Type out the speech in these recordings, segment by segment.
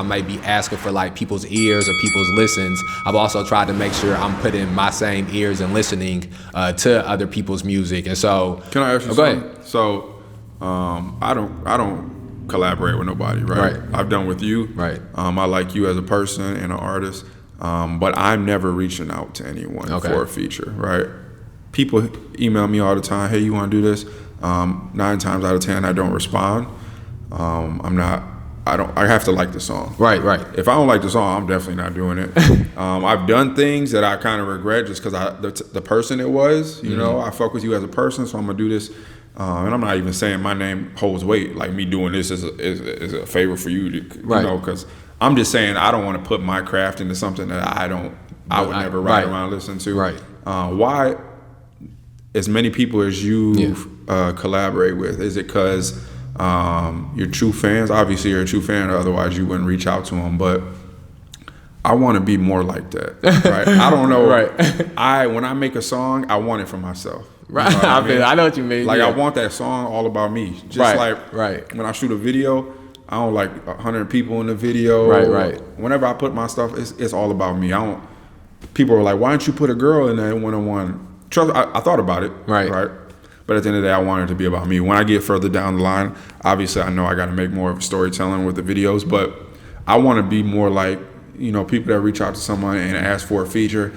I might be asking for like people's ears or people's listens, I've also tried to make sure I'm putting my same ears and listening to other people's music. And so, can I ask you go something? ahead. So, I don't collaborate with nobody, right? I've done with you. Right. I like you as a person and an artist, but I'm never reaching out to anyone for a feature, right? People email me all the time, hey, you want to do this? 9 times out of 10, I don't respond. I have to like the song. Right. If I don't like the song, I'm definitely not doing it. I've done things that I kind of regret just because the person it was, you know, I fuck with you as a person, so I'm gonna do this. And I'm not even saying my name holds weight. Like me doing this is a favor for you, you know, because I'm just saying I don't want to put my craft into something that I would never ride around and listen to. Right. Why, as many people as you collaborate with, is it because you're true fans? Obviously, you're a true fan, or otherwise you wouldn't reach out to them. But I want to be more like that. Right? I don't know. When I make a song, I want it for myself. Right. You know what I mean? I know what you mean. Like I want that song all about me. Just like when I shoot a video, I don't like 100 people in the video. Right. Whenever I put my stuff, it's all about me. People are like, why don't you put a girl in that one-on-one? Trust, I thought about it. Right. But at the end of the day, I want it to be about me. When I get further down the line, obviously I know I got to make more of a storytelling with the videos, but I want to be more like, you know, people that reach out to someone and ask for a feature.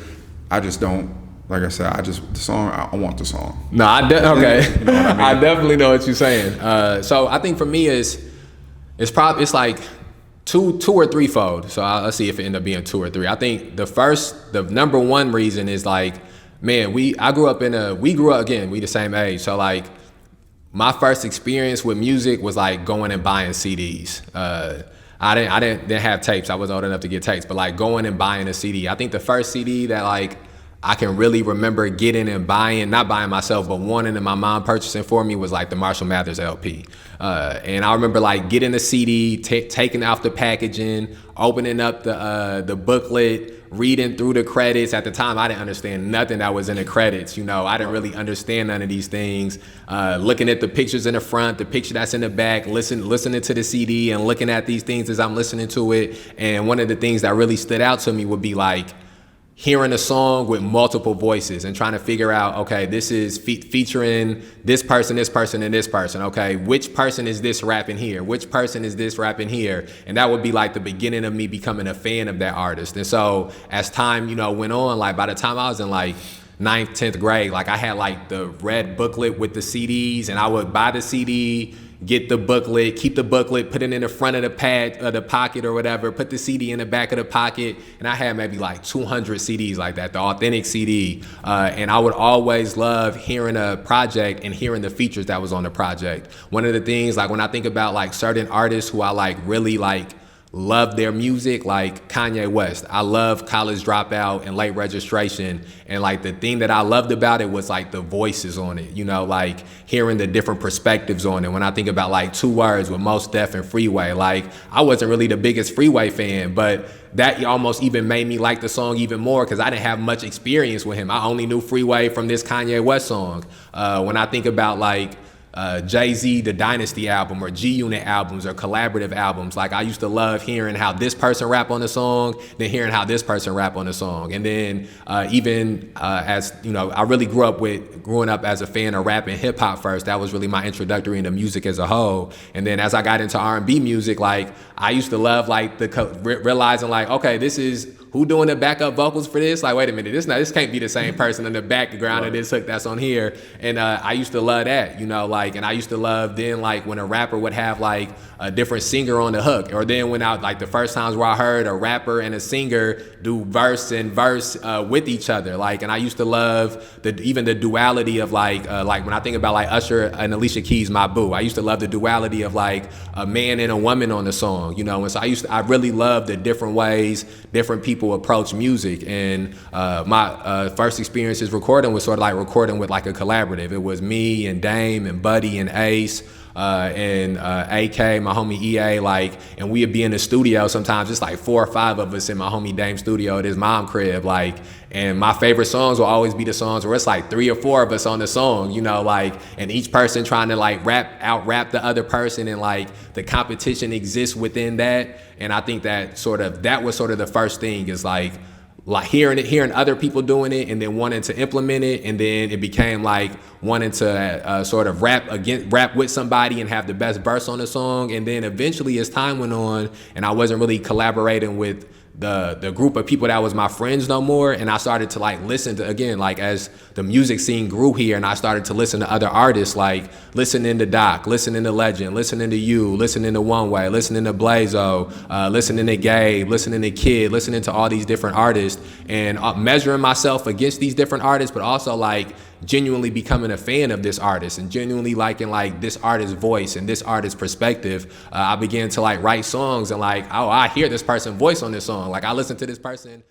I just don't. Like I said, the song, I want the song. No, okay. You know what I mean? I definitely know what you're saying. So I think for me it's like two or threefold. So let's see if it end up being 2 or 3. I think the number one reason is like, man, we grew up again, we the same age. So like my first experience with music was like going and buying CDs. I didn't have tapes. I wasn't old enough to get tapes, but like going and buying a CD. I think the first CD that like I can really remember getting and buying, not buying myself, but wanting and my mom purchasing for me was like the Marshall Mathers LP. And I remember like getting the CD, taking off the packaging, opening up the booklet, reading through the credits. At the time, I didn't understand nothing that was in the credits. You know, I didn't really understand none of these things. Looking at the pictures in the front, the picture that's in the back, listening to the CD and looking at these things as I'm listening to it. And one of the things that really stood out to me would be like, hearing a song with multiple voices and trying to figure out, okay, this is featuring this person, and this person. Okay, which person is this rapping here? Which person is this rapping here? And that would be like the beginning of me becoming a fan of that artist. And so as time, you know, went on, like by the time I was in like 9th, 10th grade, like I had like the red booklet with the CDs, and I would buy the CD, get the booklet, keep the booklet, put it in the front of the pocket or whatever, put the CD in the back of the pocket, and I had maybe like 200 CDs like that, the authentic CD. And I would always love hearing a project and hearing the features that was on the project. One of the things, like when I think about like certain artists who I like really like love their music, like Kanye West. I love College Dropout and Late Registration. And like the thing that I loved about it was like the voices on it, you know, like hearing the different perspectives on it. When I think about like 2 Words with Mos Def and Freeway, like I wasn't really the biggest Freeway fan, but that almost even made me like the song even more because I didn't have much experience with him. I only knew Freeway from this Kanye West song. When I think about like Jay-Z, the Dynasty album, or G-Unit albums, or collaborative albums. Like I used to love hearing how this person rap on the song, then hearing how this person rap on the song. And then as, you know, I really growing up as a fan of rap and hip hop first. That was really my introductory into music as a whole. And then as I got into R&B music, like I used to love like realizing like, okay, this is who doing the backup vocals for this? Like, wait a minute, this can't be the same person in the background of this hook that's on here. And I used to love that, you know, like, and I used to love then like when a rapper would have like a different singer on the hook, or then when I like the first times where I heard a rapper and a singer do verse and verse with each other, like, and I used to love even the duality of like when I think about like Usher and Alicia Keys' My Boo, I used to love the duality of like a man and a woman on the song, you know, and so I really loved the different ways different people approach music. And my first experiences recording was sort of like recording with like a collaborative. It was me and Dame and Buddy and Ace. and AK, my homie EA, like, and we'd be in the studio sometimes, just like 4 or 5 of us in my homie Dame's studio at his mom crib, like, and my favorite songs will always be the songs where it's like 3 or 4 of us on the song, you know, like, and each person trying to like out rap the other person, and like the competition exists within that. And I think that was sort of the first thing, is like hearing other people doing it, and then wanting to implement it, and then it became like wanting to sort of rap with somebody and have the best verse on the song. And then eventually, as time went on, and I wasn't really collaborating with the group of people that was my friends no more, and I started to like listen to, again, like as the music scene grew here, and I started to listen to other artists, like listening to Doc, listening to Legend, listening to you, listening to One Way, listening to Blazo, listening to Gabe, listening to Kid, listening to all these different artists, and measuring myself against these different artists, but also like genuinely becoming a fan of this artist and genuinely liking like this artist's voice and this artist's perspective. I began to like write songs and like, oh, I hear this person's voice on this song. Like I listen to this person